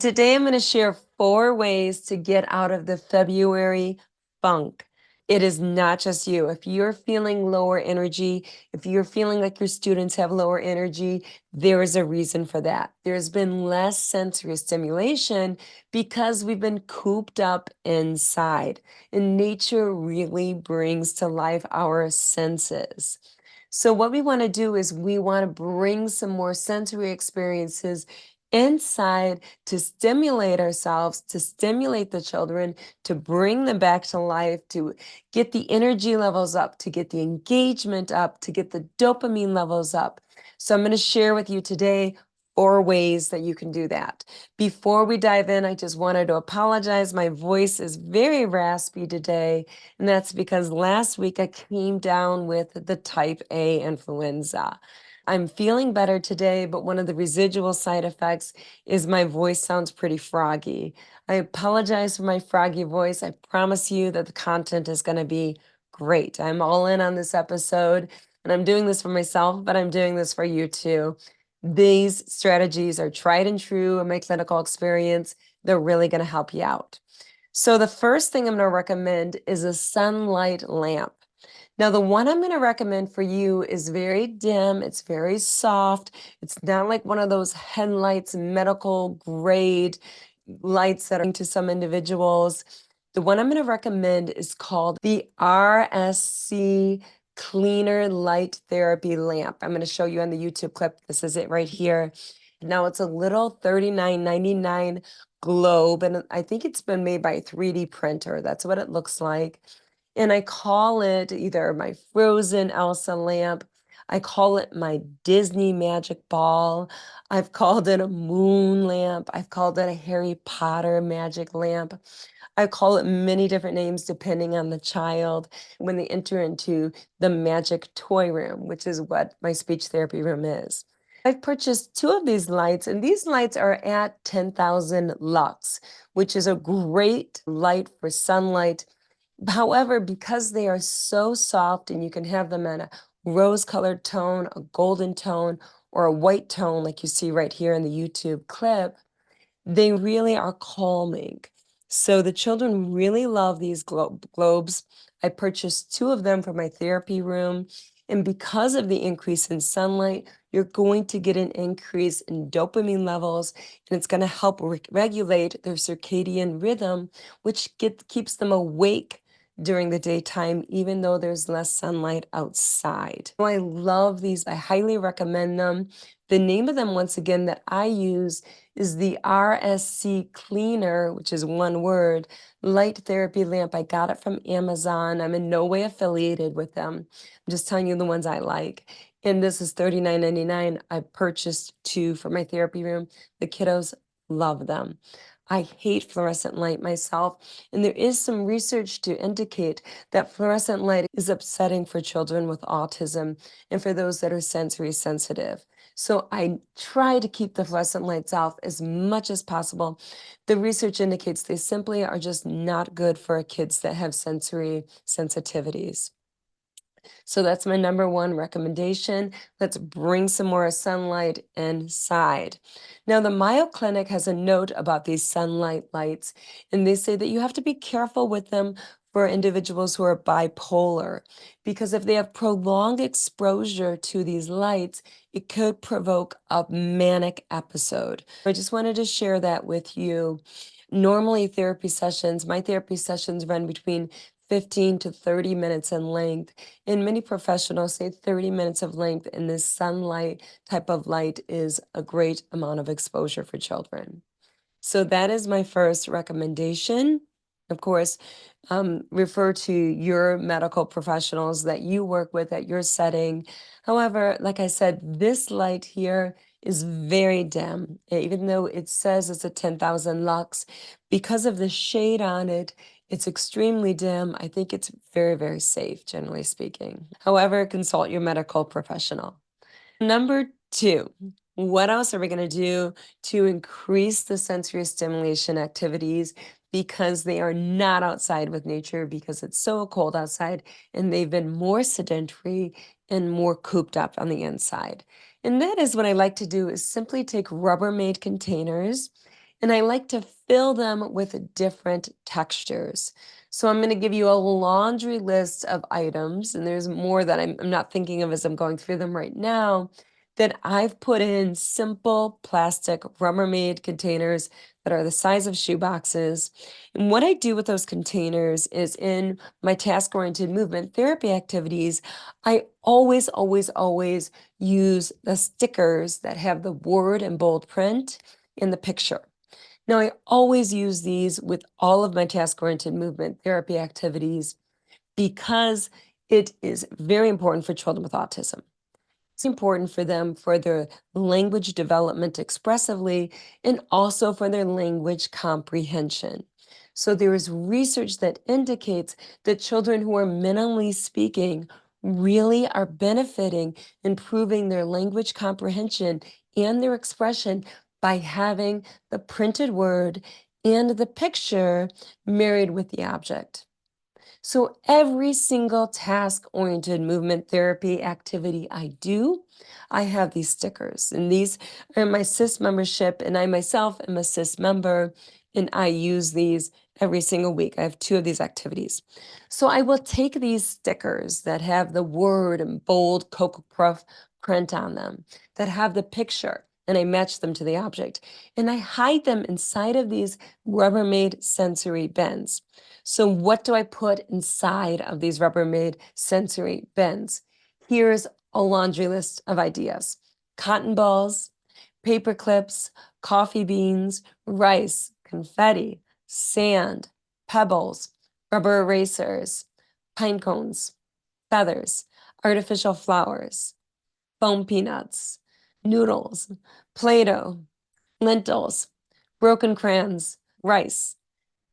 Today, I'm going to share 4 ways to get out of the February funk. It is not just you. If you're feeling lower energy, if you're feeling like your students have lower energy, there is a reason for that. There's been less sensory stimulation because we've been cooped up inside, and nature really brings to life our senses. So, what we want to do is we want to bring some more sensory experiences inside to stimulate ourselves, to stimulate the children, to bring them back to life, to get the energy levels up, to get the engagement up, to get the dopamine levels up. So, I'm going to share with you today 4 ways that you can do that. Before we dive in, I just wanted to apologize. My voice is very raspy today, and that's because last week I came down with the type A influenza. I'm feeling better today, but one of the residual side effects is my voice sounds pretty froggy. I apologize for my froggy voice. I promise you that the content is going to be great. I'm all in on this episode, and I'm doing this for myself, but I'm doing this for you too. These strategies are tried and true in my clinical experience. They're really going to help you out. So the first thing I'm going to recommend is a sunlight lamp. Now, the one I'm going to recommend for you is very dim. It's very soft. It's not like one of those headlights, medical grade lights that are into some individuals. The one I'm going to recommend is called the RSC Cleaner Light Therapy Lamp. I'm going to show you on the YouTube clip. This is it right here. Now, it's a little $39.99 globe, and I think it's been made by a 3D printer. That's what it looks like. And I call it either my Frozen Elsa lamp. I call it my Disney magic ball. I've called it a moon lamp. I've called it a Harry Potter magic lamp. I call it many different names depending on the child when they enter into the magic toy room, which is what my speech therapy room is. I've purchased 2 of these lights, and these lights are at 10,000 lux, which is a great light for sunlight. However, because they are so soft and you can have them in a rose-colored tone, a golden tone, or a white tone like you see right here in the YouTube clip, they really are calming. So the children really love these globes. I purchased 2 of them for my therapy room. And because of the increase in sunlight, you're going to get an increase in dopamine levels, and it's going to help regulate their circadian rhythm, which keeps them awake during the daytime, even though there's less sunlight outside. So I love these. I highly recommend them. The name of them, once again, that I use is the RSC Cleaner, which is one word, light therapy lamp. I got it from Amazon. I'm in no way affiliated with them. I'm just telling you the ones I like. And this is $39.99. I purchased 2 for my therapy room. The kiddos love them. I hate fluorescent light myself, and there is some research to indicate that fluorescent light is upsetting for children with autism and for those that are sensory sensitive. So I try to keep the fluorescent lights off as much as possible. The research indicates they simply are just not good for kids that have sensory sensitivities. So that's my number 1 recommendation. Let's bring some more sunlight inside. Now, the Mayo Clinic has a note about these sunlight lights, and they say that you have to be careful with them for individuals who are bipolar, because if they have prolonged exposure to these lights, it could provoke a manic episode. I just wanted to share that with you. Normally, my therapy sessions run between 15 to 30 minutes in length. And many professionals say 30 minutes of length in this sunlight type of light is a great amount of exposure for children. So that is my first recommendation. Of course, refer to your medical professionals that you work with at your setting. However, like I said, this light here is very dim. Even though it says it's a 10,000 lux, because of the shade on it, it's extremely dim. I think it's very, very safe, generally speaking. However, consult your medical professional. Number 2, what else are we going to do to increase the sensory stimulation activities because they are not outside with nature because it's so cold outside and they've been more sedentary and more cooped up on the inside? And that is what I like to do is simply take Rubbermaid containers and I like to fill them with different textures. So I'm going to give you a laundry list of items, and there's more that I'm not thinking of as I'm going through them right now, that I've put in simple plastic Rubbermaid containers that are the size of shoe boxes. And what I do with those containers is in my task-oriented movement therapy activities, I always, always, always use the stickers that have the word in bold print in the picture. Now, I always use these with all of my task-oriented movement therapy activities because it is very important for children with autism. It's important for them for their language development expressively and also for their language comprehension. So there is research that indicates that children who are minimally speaking really are benefiting, improving their language comprehension and their expression by having the printed word and the picture married with the object. So every single task-oriented movement therapy activity I do, I have these stickers. And these are my SIS membership, and I myself am a SIS member, and I use these every single week. I have 2 of these activities. So I will take these stickers that have the word and bold Cocoa Puff print on them, that have the picture, and I match them to the object. And I hide them inside of these Rubbermaid sensory bins. So what do I put inside of these Rubbermaid sensory bins? Here's a laundry list of ideas: cotton balls, paper clips, coffee beans, rice, confetti, sand, pebbles, rubber erasers, pine cones, feathers, artificial flowers, foam peanuts, noodles, Play-Doh, lentils, broken crayons, rice,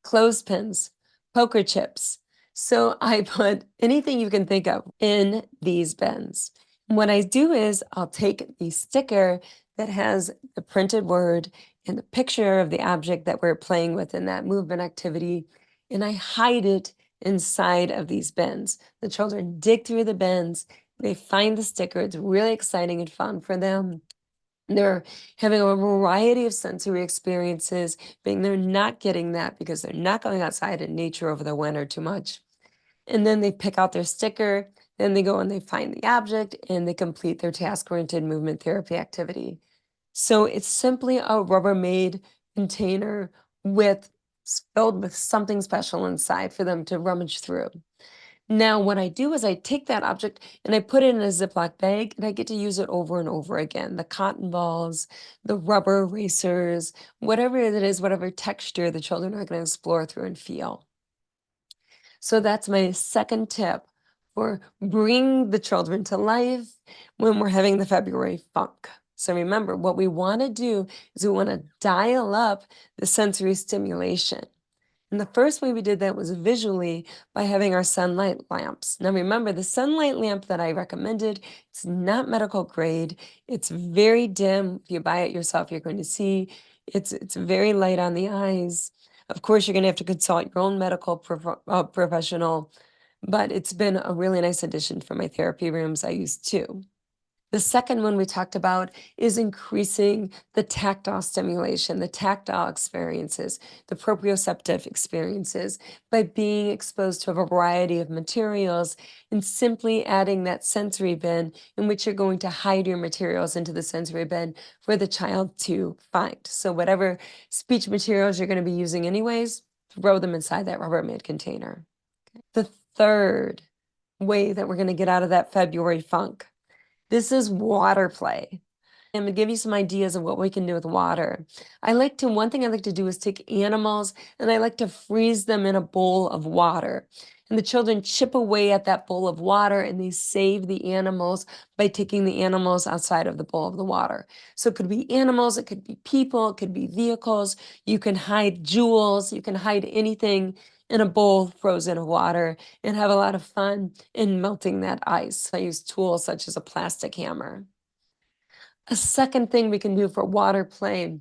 clothespins, poker chips. So I put anything you can think of in these bins. What I do is I'll take the sticker that has the printed word and the picture of the object that we're playing with in that movement activity, and I hide it inside of these bins. The children dig through the bins, they find the sticker. It's really exciting and fun for them. They're having a variety of sensory experiences, being they're not getting that because they're not going outside in nature over the winter too much. And then they pick out their sticker, then they go and they find the object and they complete their task-oriented movement therapy activity. So it's simply a Rubbermaid container with filled with something special inside for them to rummage through. Now, what I do is I take that object and I put it in a Ziploc bag and I get to use it over and over again. The cotton balls, the rubber erasers, whatever it is, whatever texture the children are going to explore through and feel. So that's my second tip for bringing the children to life when we're having the February funk. So remember, what we want to do is we want to dial up the sensory stimulation. And the first way we did that was visually by having our sunlight lamps. Now remember, the sunlight lamp that I recommended, it's not medical grade. It's very dim. If you buy it yourself, you're going to see it's very light on the eyes. Of course, you're going to have to consult your own medical professional, but it's been a really nice addition for my therapy rooms. I use 2. The second one we talked about is increasing the tactile stimulation, the tactile experiences, the proprioceptive experiences by being exposed to a variety of materials and simply adding that sensory bin in which you're going to hide your materials into the sensory bin for the child to find. So whatever speech materials you're going to be using anyways, throw them inside that Rubbermaid container. The third way that we're going to get out of that February funk, this is water play. I'm gonna give you some ideas of what we can do with water. One thing I like to do is take animals and I like to freeze them in a bowl of water. And the children chip away at that bowl of water and they save the animals by taking the animals outside of the bowl of the water. So it could be animals, it could be people, it could be vehicles. You can hide jewels, you can hide anything in a bowl frozen in water and have a lot of fun in melting that ice. I use tools such as a plastic hammer. A second thing we can do for water play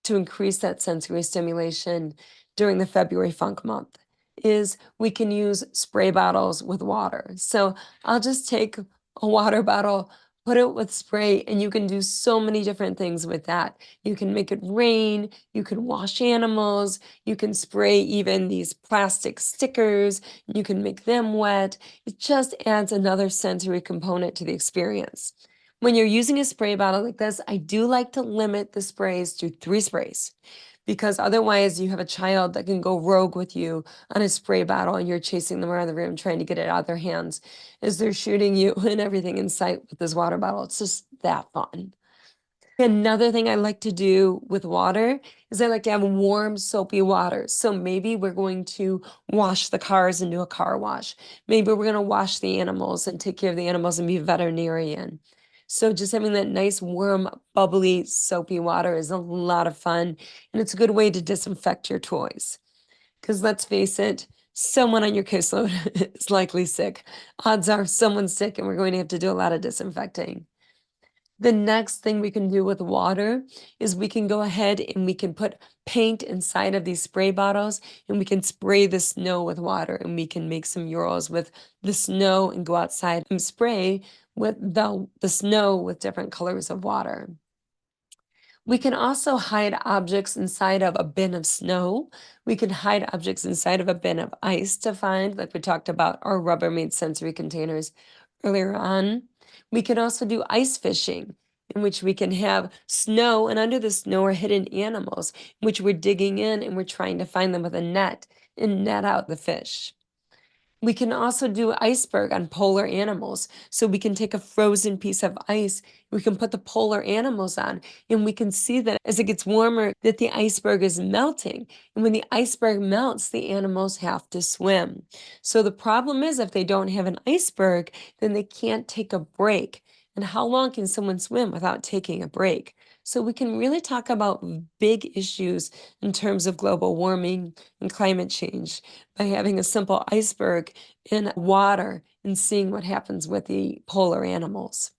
to increase that sensory stimulation during the February funk month is we can use spray bottles with water. So I'll just take a water bottle, put it with spray, and you can do so many different things with that. You can make it rain, you can wash animals, you can spray even these plastic stickers, you can make them wet. It just adds another sensory component to the experience. When you're using a spray bottle like this, I do like to limit the sprays to 3 sprays because otherwise you have a child that can go rogue with you on a spray bottle and you're chasing them around the room trying to get it out of their hands as they're shooting you and everything in sight with this water bottle. It's just that fun. Another thing I like to do with water is I like to have warm, soapy water. So maybe we're going to wash the cars and do a car wash. Maybe we're going to wash the animals and take care of the animals and be a veterinarian. So just having that nice, warm, bubbly, soapy water is a lot of fun. And it's a good way to disinfect your toys. Because let's face it, someone on your caseload is likely sick. Odds are someone's sick and we're going to have to do a lot of disinfecting. The next thing we can do with water is we can go ahead and we can put paint inside of these spray bottles and we can spray the snow with water and we can make some murals with the snow and go outside and spray with the snow with different colors of water. We can also hide objects inside of a bin of snow. We can hide objects inside of a bin of ice to find, like we talked about our Rubbermaid sensory containers earlier on. We can also do ice fishing, in which we can have snow, and under the snow are hidden animals, in which we're digging in and we're trying to find them with a net and net out the fish. We can also do iceberg on polar animals. So we can take a frozen piece of ice, we can put the polar animals on, and we can see that as it gets warmer, that the iceberg is melting. And when the iceberg melts, the animals have to swim. So the problem is if they don't have an iceberg, then they can't take a break. And how long can someone swim without taking a break? So we can really talk about big issues in terms of global warming and climate change by having a simple iceberg in water and seeing what happens with the polar animals.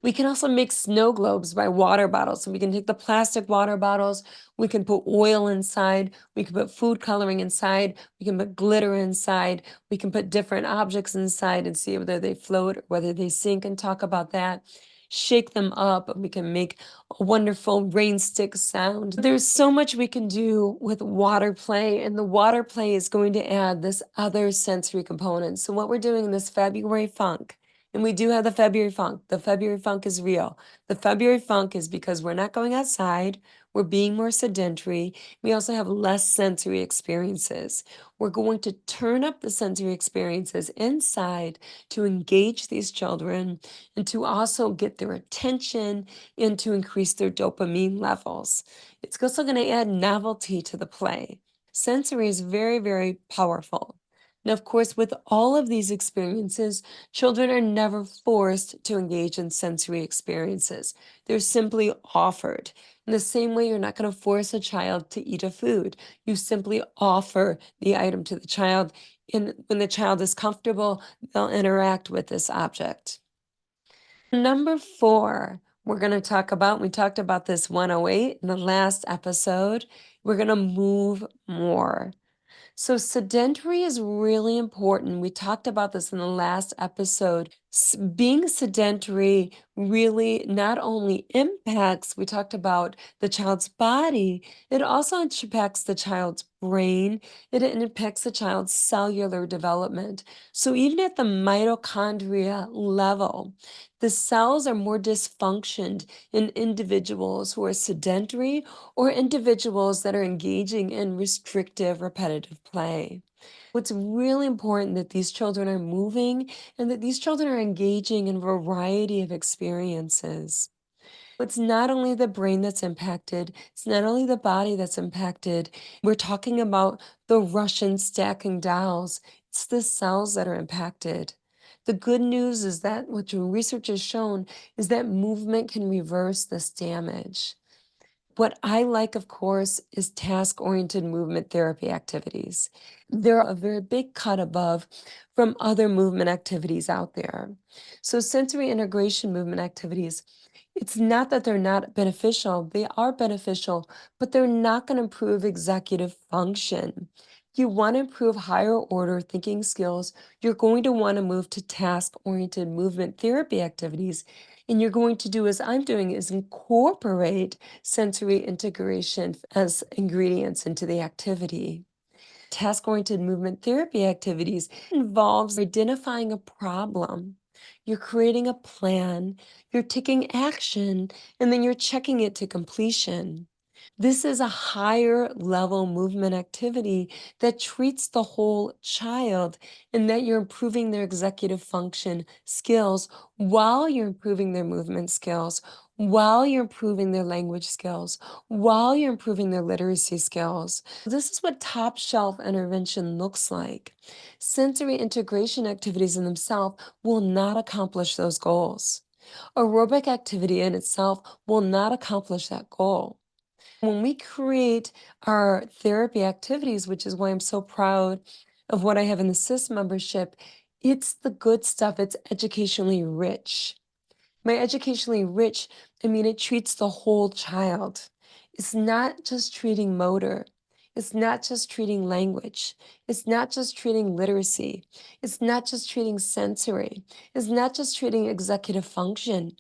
We can also make snow globes by water bottles. So we can take the plastic water bottles, we can put oil inside, we can put food coloring inside, we can put glitter inside, we can put different objects inside and see whether they float or whether they sink and talk about that. Shake them up, and we can make a wonderful rain stick sound. There's so much we can do with water play, and the water play is going to add this other sensory component. So what we're doing in this February funk, and we do have the February funk. The February funk is real. The February funk is because we're not going outside, we're being more sedentary. We also have less sensory experiences. We're going to turn up the sensory experiences inside to engage these children and to also get their attention and to increase their dopamine levels. It's also going to add novelty to the play. Sensory is very, very powerful. Now, of course, with all of these experiences, children are never forced to engage in sensory experiences. They're simply offered. In the same way, you're not going to force a child to eat a food. You simply offer the item to the child, and when the child is comfortable, they'll interact with this object. Number 4, we're going to talk about, we talked about this 108 in the last episode. We're going to move more. So sedentary is really important. We talked about this in the last episode. Being sedentary really not only impacts, we talked about the child's body, it also impacts the child's brain, it impacts the child's cellular development. So even at the mitochondria level, the cells are more dysfunctioned in individuals who are sedentary or individuals that are engaging in restrictive, repetitive play. It's really important that these children are moving and that these children are engaging in a variety of experiences. It's not only the brain that's impacted, it's not only the body that's impacted. We're talking about the Russian stacking dolls, it's the cells that are impacted. The good news is that what your research has shown is that movement can reverse this damage. What I like, of course, is task-oriented movement therapy activities. They're a very big cut above from other movement activities out there. So sensory integration movement activities, it's not that they're not beneficial, they are beneficial, but they're not going to improve executive function. If you want to improve higher order thinking skills, you're going to want to move to task-oriented movement therapy activities, And you're going to do as I'm doing is incorporate sensory integration as ingredients into the activity. Task-oriented movement therapy activities involves identifying a problem. You're creating a plan, you're taking action, and then you're checking it to completion. This is a higher level movement activity that treats the whole child and that you're improving their executive function skills while you're improving their movement skills, while you're improving their language skills, while you're improving their literacy skills. This is what top shelf intervention looks like. Sensory integration activities in themselves will not accomplish those goals. Aerobic activity in itself will not accomplish that goal. When we create our therapy activities, which is why I'm so proud of what I have in the SIS membership, it's the good stuff. It's educationally rich. By educationally rich, I mean it treats the whole child. It's not just treating motor. It's not just treating language. It's not just treating literacy. It's not just treating sensory. It's not just treating executive function.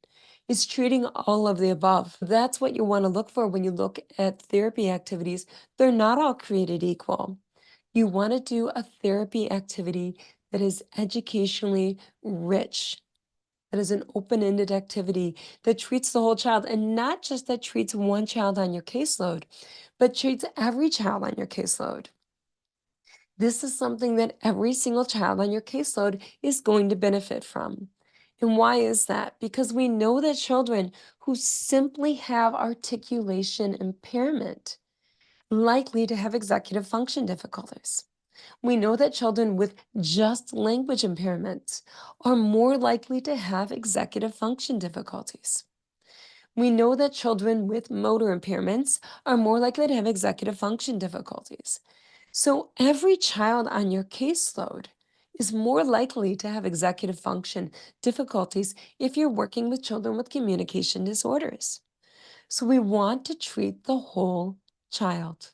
It's treating all of the above. That's what you want to look for when you look at therapy activities. They're not all created equal. You want to do a therapy activity that is educationally rich, that is an open-ended activity that treats the whole child, and not just that treats one child on your caseload, but treats every child on your caseload. This is something that every single child on your caseload is going to benefit from. And why is that? Because we know that children who simply have articulation impairment likely to have executive function difficulties. We know that children with just language impairments are more likely to have executive function difficulties. We know that children with motor impairments are more likely to have executive function difficulties. So every child on your caseload is more likely to have executive function difficulties if you're working with children with communication disorders. So we want to treat the whole child.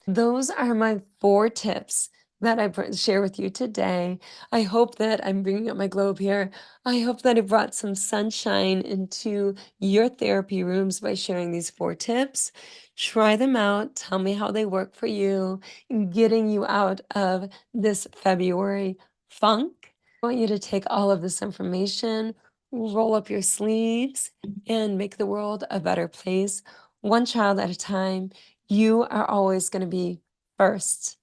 Those are my 4 tips that share with you today. I hope that I'm bringing up my globe here. I hope that I brought some sunshine into your therapy rooms by sharing these 4 tips. Try them out. Tell me how they work for you in getting you out of this February funk. I want you to take all of this information, roll up your sleeves, and make the world a better place, one child at a time. You are always going to be first.